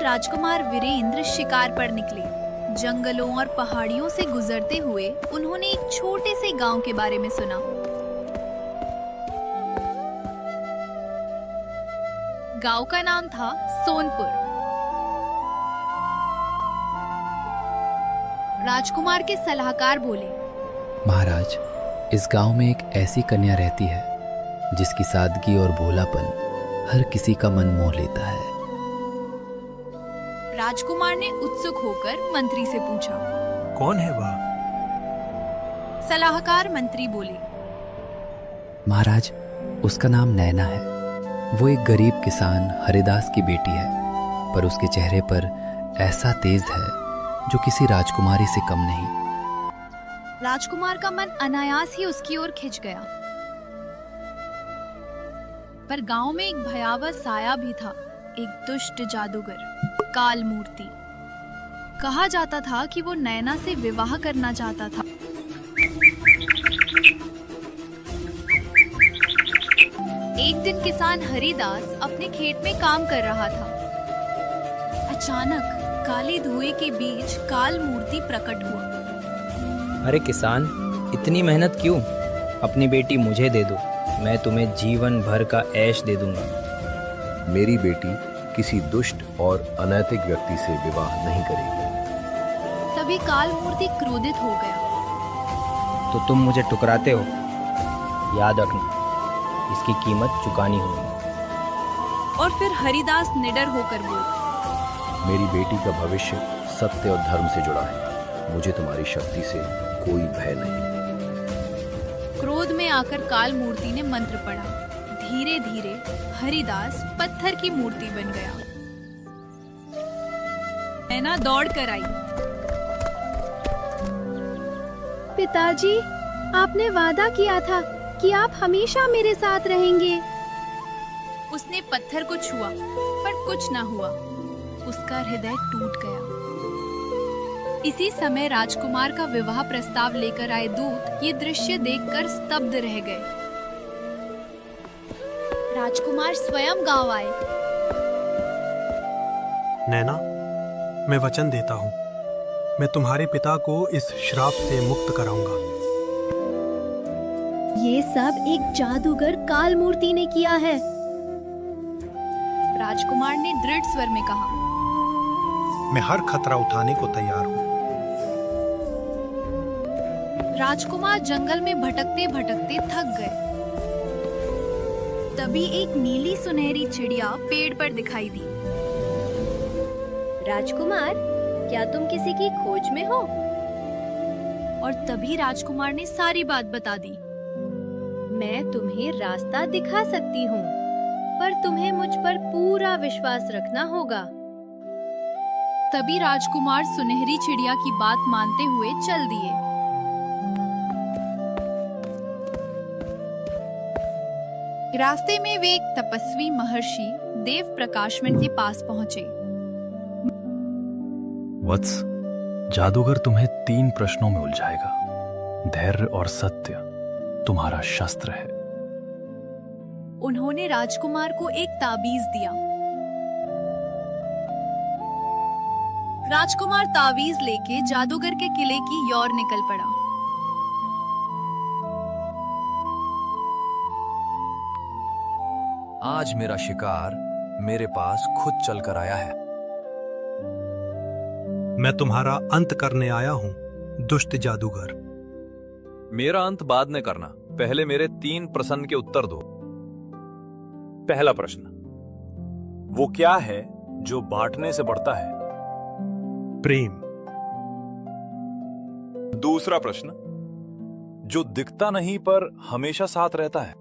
राजकुमार वीरेंद्र शिकार पर निकले। जंगलों और पहाड़ियों से गुजरते हुए उन्होंने एक छोटे से गांव के बारे में सुना। गांव का नाम था सोनपुर। राजकुमार के सलाहकार बोले, महाराज, इस गांव में एक ऐसी कन्या रहती है जिसकी सादगी और भोलापन हर किसी का मन मोह लेता है। राजकुमार ने उत्सुक होकर मंत्री से पूछा, कौन है वह? सलाहकार मंत्री बोले, महाराज, उसका नाम नैना है। वो एक गरीब किसान हरिदास की बेटी है, पर उसके चेहरे पर ऐसा तेज है जो किसी राजकुमारी से कम नहीं। राजकुमार का मन अनायास ही उसकी ओर खिंच गया। पर गांव में एक भयावह साया भी था, एक दुष्ट जादूगर, काल मूर्ति। कहा जाता था कि वो नैना से विवाह करना चाहता था। एक दिन किसान हरिदास अपने खेत में काम कर रहा था। अचानक काली धुएं के बीच काल मूर्ति प्रकट हुआ। अरे किसान, इतनी मेहनत क्यों? अपनी बेटी मुझे दे दो, मैं तुम्हें जीवन भर का ऐश दे दूंगा। मेरी बेटी किसी दुष्ट और अनैतिक व्यक्ति से विवाह नहीं करेगी। तभी काल मूर्ति क्रोधित हो गया। तो तुम मुझे ठुकराते हो? याद रखना, इसकी कीमत चुकानी होगी। और फिर हरिदास निडर होकर बोला, मेरी बेटी का भविष्य सत्य और धर्म से जुड़ा है। मुझे तुम्हारी शक्ति से कोई भय नहीं। क्रोध में आकर काल मूर्ति ने मंत्र पढ़ा। धीरे धीरे हरिदास पत्थर की मूर्ति बन गया। नैना दौड़ कर आई। पिताजी, आपने वादा किया था कि आप हमेशा मेरे साथ रहेंगे। उसने पत्थर को छुआ, पर कुछ न हुआ। उसका हृदय टूट गया। इसी समय राजकुमार का विवाह प्रस्ताव लेकर आए दूत ये दृश्य देखकर स्तब्ध रह गए। राजकुमार स्वयं गांव आए। नैना, मैं वचन देता हूँ, मैं तुम्हारे पिता को इस श्राप से मुक्त कराऊंगा। ये सब एक जादूगर काल मूर्ति ने किया है। राजकुमार ने दृढ़ स्वर में कहा, मैं हर खतरा उठाने को तैयार हूँ। राजकुमार जंगल में भटकते भटकते थक गए। तभी एक नीली सुनहरी चिड़िया पेड़ पर दिखाई दी। राजकुमार, क्या तुम किसी की खोज में हो? और तभी राजकुमार ने सारी बात बता दी। मैं तुम्हें रास्ता दिखा सकती हूँ, पर तुम्हें मुझ पर पूरा विश्वास रखना होगा। तभी राजकुमार सुनहरी चिड़िया की बात मानते हुए चल दिए। रास्ते में वे एक तपस्वी महर्षि देव प्रकाशमन के पास पहुंचे। वत्स, जादूगर तुम्हें 3 प्रश्नों में उलझाएगा। धैर्य और सत्य तुम्हारा शस्त्र है। उन्होंने राजकुमार को एक ताबीज दिया। राजकुमार ताबीज लेके जादूगर के किले की ओर निकल पड़ा। आज मेरा शिकार मेरे पास खुद चल कर आया है। मैं तुम्हारा अंत करने आया हूँ, दुष्ट जादूगर। मेरा अंत बाद में करना, पहले मेरे 3 प्रश्न के उत्तर दो। पहला प्रश्न, वो क्या है जो बांटने से बढ़ता है? प्रेम। दूसरा प्रश्न, जो दिखता नहीं पर हमेशा साथ रहता है?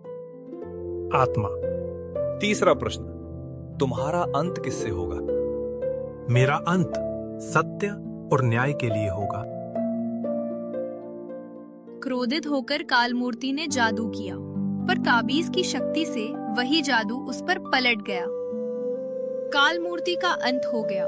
आत्मा। तीसरा प्रश्न, तुम्हारा अंत किससे होगा? मेरा अंत सत्य और न्याय के लिए होगा। क्रोधित होकर काल मूर्ति ने जादू किया, पर ताबीज की शक्ति से वही जादू उस पर पलट गया। काल मूर्ति का अंत हो गया